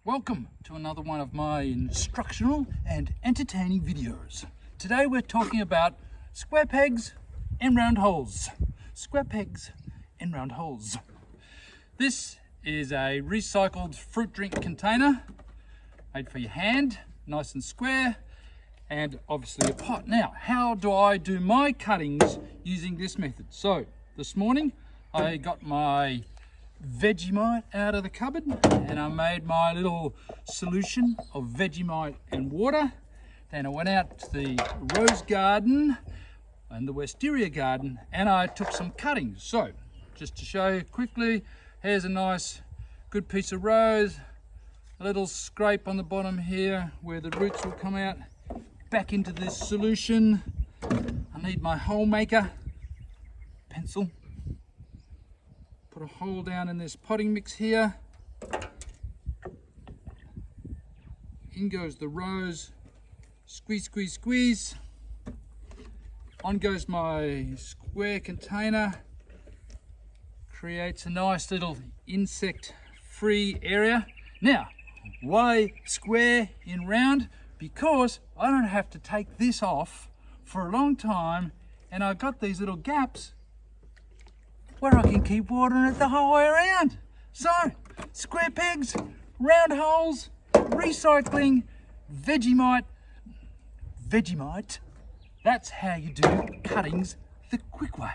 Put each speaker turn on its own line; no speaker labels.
Welcome to another one of my instructional and entertaining videos. Today we're talking about square pegs and round holes. Square pegs and round holes. This is a recycled fruit drink container made for your hand, nice and square, and obviously a pot. Now, how do I do my cuttings using this method? So, this morning I got my Vegemite out of the cupboard and I made my little solution of Vegemite and water. Then I went out to the rose garden and the wisteria garden and I took some cuttings. So just to show you quickly, here's a nice good piece of rose, a little scrape on the bottom here where the roots will come out back into this solution. I need my hole maker pencil. Put a hole down in this potting mix here. In goes the rose. Squeeze, squeeze, squeeze. On goes my square container. Creates a nice little insect-free area. Now, why square in round? Because I don't have to take this off for a long time, and I've got these little gaps where I can keep watering it the whole way around. So, square pegs, round holes, recycling, Vegemite. That's how you do cuttings the quick way.